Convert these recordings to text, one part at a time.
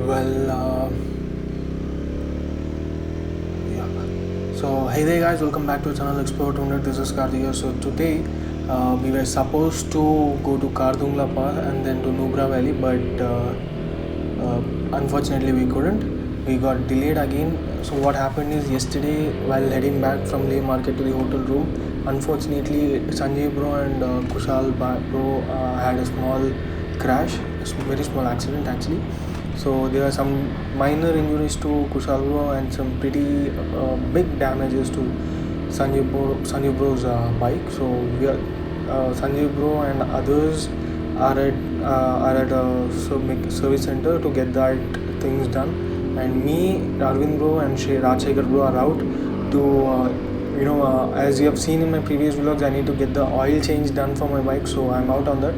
Well, yeah. So, hey there, guys, welcome back to the channel Explore 200. This is Karthik. So, today we were supposed to go to Kardungla Pass and then to Nubra Valley, but unfortunately, we couldn't. We got delayed again. So, what happened is yesterday, while heading back from Leh Market to the hotel room, unfortunately, Sanjay bro and Kushal bro had a small crash, a very small accident actually. So there are some minor injuries to Kushal bro and some pretty big damages to Sanjay bro's bike. So we are Sanjay bro and others are at a service center to get that things done. And me, Arvind bro and Rajshekhar bro are out to as you have seen in my previous vlogs, I need to get the oil change done for my bike. So I'm out on that.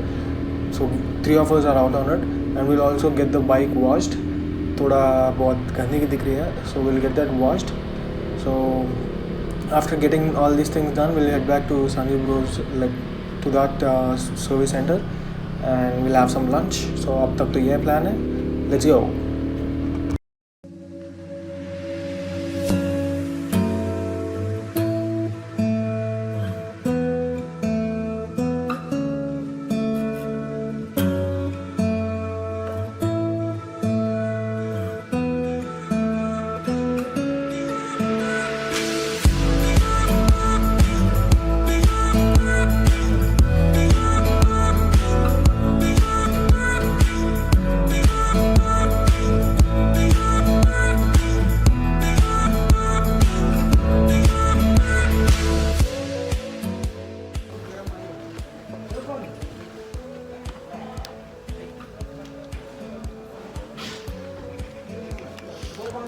So 3 of us are out on it, and we'll also get the bike washed. थोड़ा बहुत गंदगी दिख रही है, so we'll get that washed. So after getting all these things done, we'll head back to Sanjay Bros, like to that service center, and we'll have some lunch. So अब तक तो ये plan है. Let's go.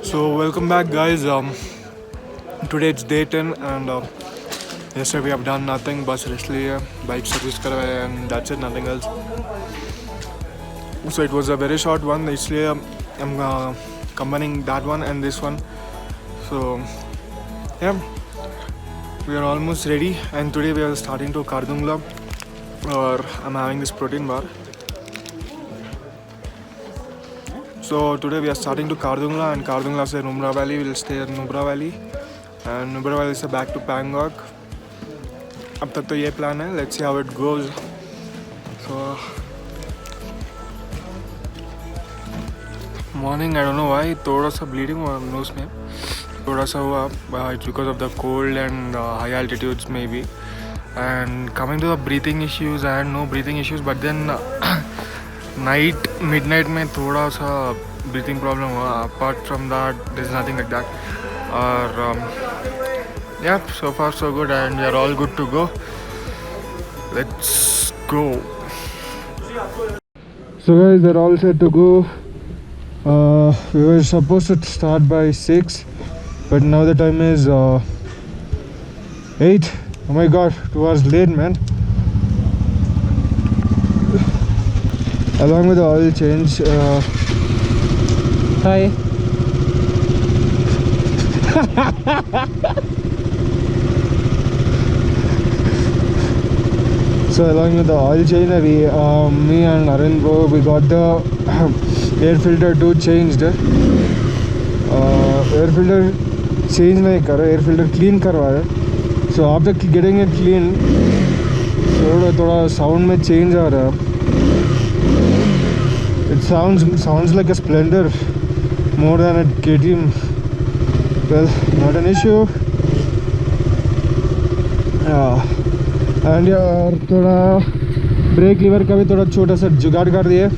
So welcome back, guys. Today it's day 10 and yesterday we have done nothing. बस rest लिए, bike service करवाया, and that's it, nothing else. So it was a very short one, इसलिए I'm combining that one and this one. So yeah, we are almost ready, and today we are starting to Kardungla, or I'm having this protein bar. So today we are starting to Kardungla, and Kardungla से Nubra Valley. We'll stay at Nubra Valley, and Nubra Valley से back to Pangong. अब तक तो ये plan है. Let's see how it goes. So morning, I don't know why थोड़ा सा bleeding हुआ nose में, थोड़ा सा हुआ. It's because of the cold and high altitudes maybe. And coming to the breathing issues, I had no breathing issues, but then midnight में थोड़ा सा breathing problem हुआ. Apart from that, there's nothing like that. Yeah, so far so good, and we are all good to go. Let's go. So guys, they're all set to go. We were supposed to start by 6, but now the time is 8. Oh my god, 2 hours late, man. Along with the oil change. Hi. So along with the oil change, me and Arvind bro, we got the air filter too changed. Air filter change नहीं करा, air filter clean करवाया. So after getting it clean, थोड़ा sound में change आ रहा. It sounds like a Splendor more than a KTM. Well, not an issue. And यार थोड़ा brake lever का भी थोड़ा छोटा सा जुगाड़ कर दिए.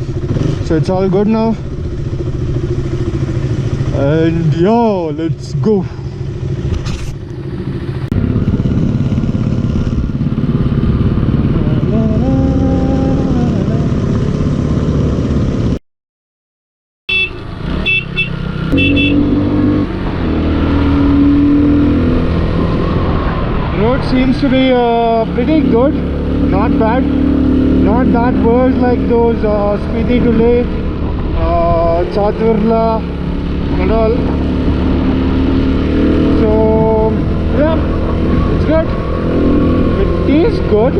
So it's all good now. And yo, let's go. Road seems to be pretty good, not bad, not that worse like those Spiti to Leh, Chatvirla and all. So yeah, it's good. It is good.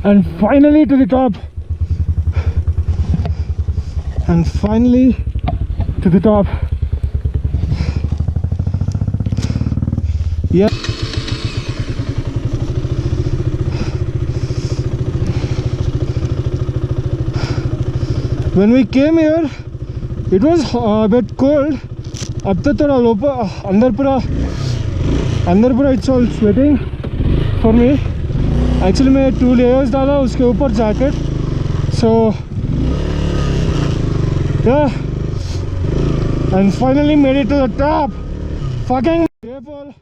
And finally to the top. And finally to the top. Yeah. When we came here, it was a bit cold. अब तो थोड़ा अंदर पूरा it's all sweating for me. Actually मैं 2 layers डाला उसके ऊपर jacket. So yeah, and finally made it to the top. Fucking careful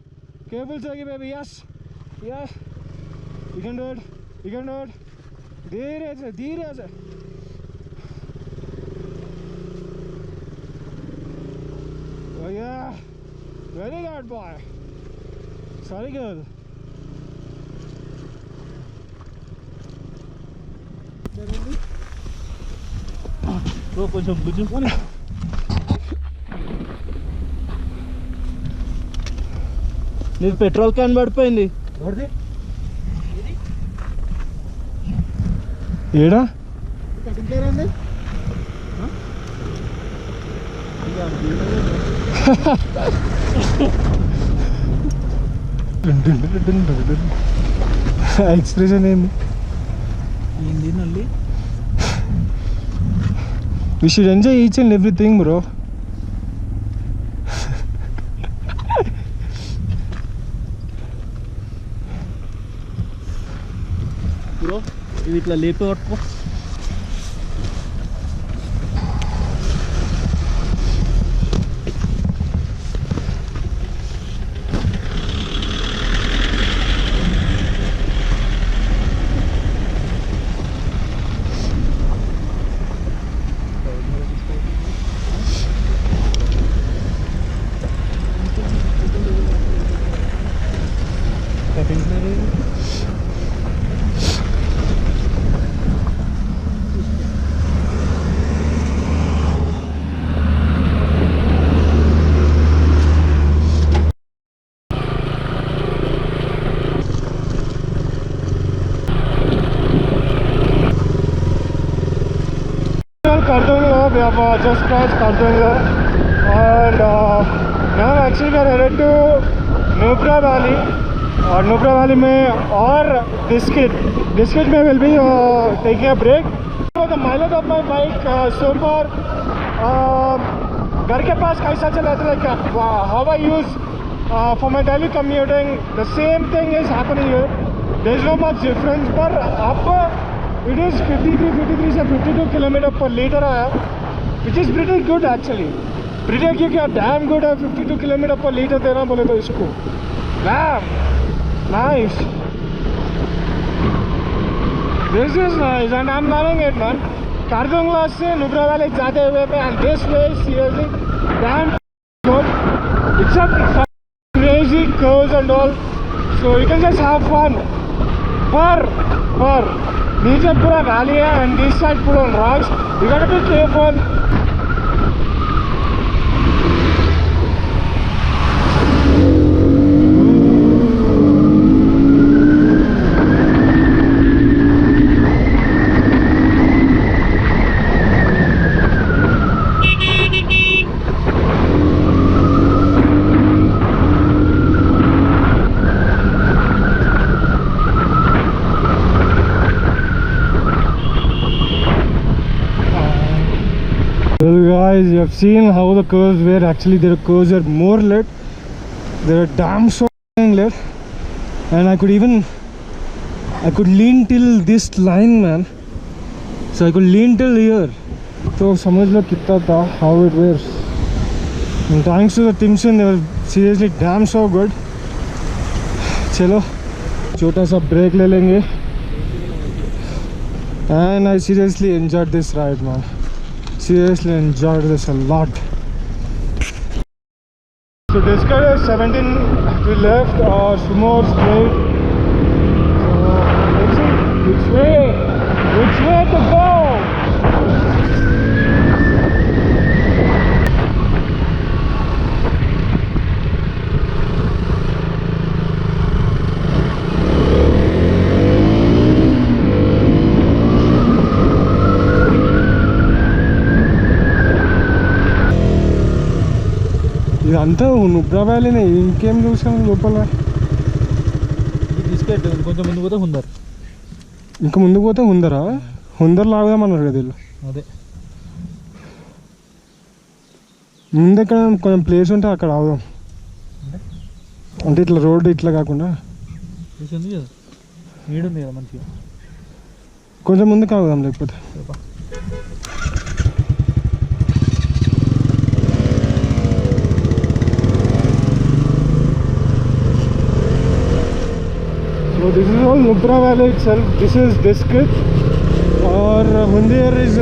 Jackie baby. Yes, yeah, you can do it. धीरे से. Oh yeah, very good boy. Sorry girl. కొంచెం నీకు petrol can పడిపోయింది ఏడా ఎక్స్ప్రెషన్ ఏంది నల్లి. We should enjoy each and everything, bro. Bro, ఇది ఇట్లా లేపే పట్టుకో. We have just crossed Kardunga, and now actually we are headed to Nubra Valley. और Nubra Valley में और Diskit में will be taking a break. So the mileage of my bike so far, घर के पास कैसा चला था, like how I use for my daily commuting, the same thing is happening here. There is no much difference, but up it is 53 से 52 kilometre पर litre आया, which is pretty good actually. Pretty क्योंकि damn good है 52 kilometre पर litre देना बोले तो इसको. Damn, nice. This is nice and I'm loving it, man. Kardungla से Nubra Valley जाते हुए पे, and this way seriously damn good. It's a crazy curves and all, so you can just have fun. पर नीचे पूरा valley है and this side full on rocks. You gotta be careful. Well guys, you have seen how the curves were. Actually their curves are more lit. They are damn so lit, and I could lean till this line, man. So I could lean till here. So समझ लो कितना था, how it was. And thanks to the Timson, they were seriously damn so good. चलो छोटा सा break ले लेंगे. And I seriously enjoyed this ride, man. Seriously enjoyed this a lot. So this guy is 17 to left or more straight. So let's see which way to go. ఇదంతా నుబ్రా వ్యాలీనే, ఇంకేం చూసాం లోపల. Biscuit కొంచెం ముందు పోతే హుందర్. ఇంకా ముందుకు పోతే హుందరా? హుందర్ లాగుదామన్నారు కదా వీళ్ళు. అదే ముందు ఎక్కడ కొంచెం ప్లేస్ ఉంటే అక్కడ ఆగుదాం. అంటే ఇట్లా రోడ్డు ఇట్లా కాకుండా ఉంది కదా, నీడుంది కదా మంచిగా. కొంచెం ముందుకు ఆగుదాం లేకపోతే. So this is all Nubra Valley itself. This is Diskit, or Hundir is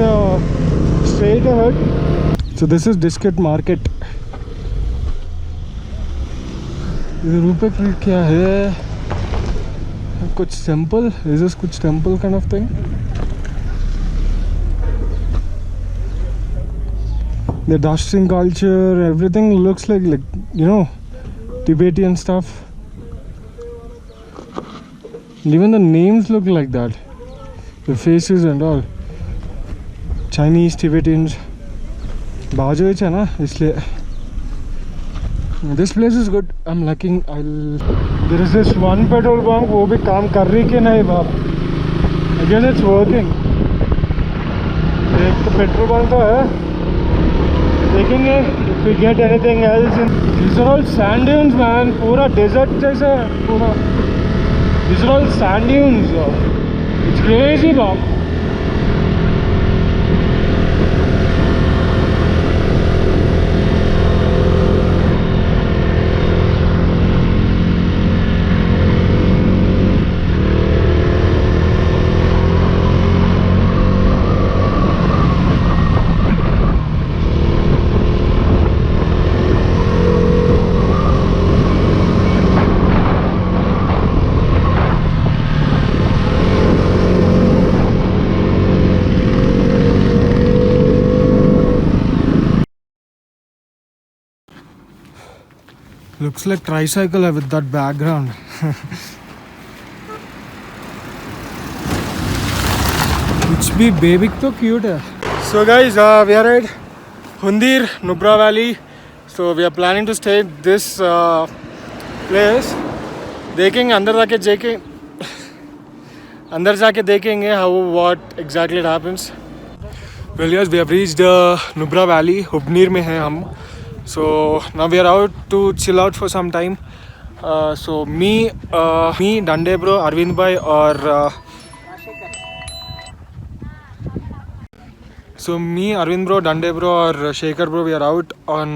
straight ahead. So this is Diskit market. ये रुपए क्या है? कुछ टेम्पल? Is this कुछ temple kind of thing? The dusting culture, everything looks like you know, Tibetan stuff. Even the names look like that. The faces and all. Chinese, Tibetans. बाजू ही है ना, इसलिए. This place is good. I'm liking. There is this one petrol pump. वो भी काम कर रही कि नहीं बाप? I guess it's working. एक तो पेट्रोल पंप तो है. देखेंगे if we get anything else. These are all sand dunes, man. पूरा desert जैसा है पूरा. These are all sand dunes. It's crazy, Bob. Looks like tricycle with that background. Which be baby तो cute है. So guys, we are at Hundir, Nubra Valley. So we are planning to stay at this place. देखेंगे अंदर जाके देखेंगे how what exactly it happens. Well yes, we have reached Nubra Valley. Hubnir में हैं हम. So now we are out to chill out for some time. So me, Dande bro, Arvind bhai, or Arvind bro, Dande bro, or Shekhar bro, we are out on.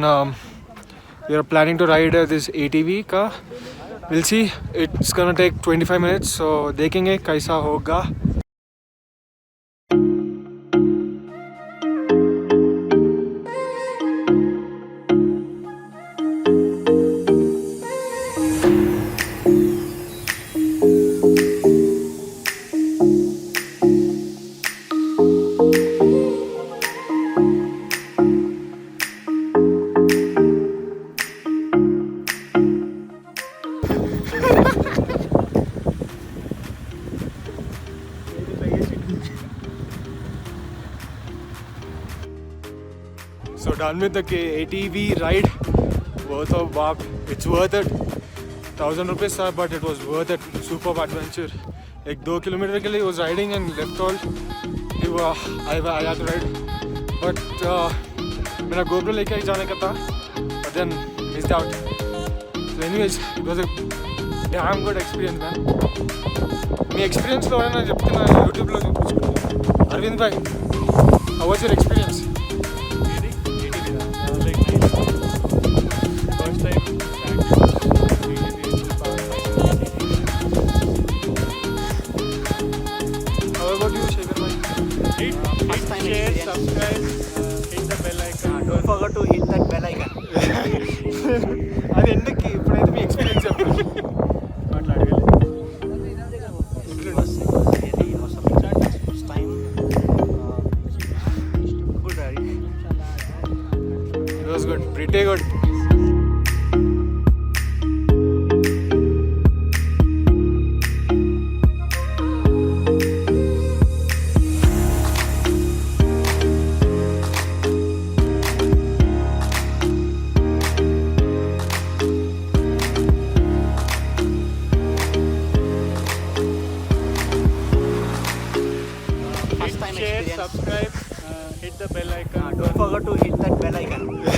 We are planning to ride this ATV ka. We'll see. It's gonna take 25 minutes. So देखेंगे कैसा होगा. So done with the ATV ride. Worth of wow, it's worth it. 1,000 rupees था, but it was worth it. Superb adventure. Like 2 kilometers के लिए was riding and left all. I had to ride, but मेरा GoPro लेके ही जाने का था, but then missed out. So anyways, it was a damn good experience, man. Me experience లో అయినా చెప్తున్నా YouTube లో చూపించుకుంటా. Arvind bhai, how was your experience? Subscribe, hit the bell icon. Don't forget to hit that bell icon. అది ఎందుకు ఇప్పుడైతే మీ experience చెప్పండి. It was good, pretty good. hit time share, experience. subscribe, hit the bell icon. Don't forget to hit that bell icon.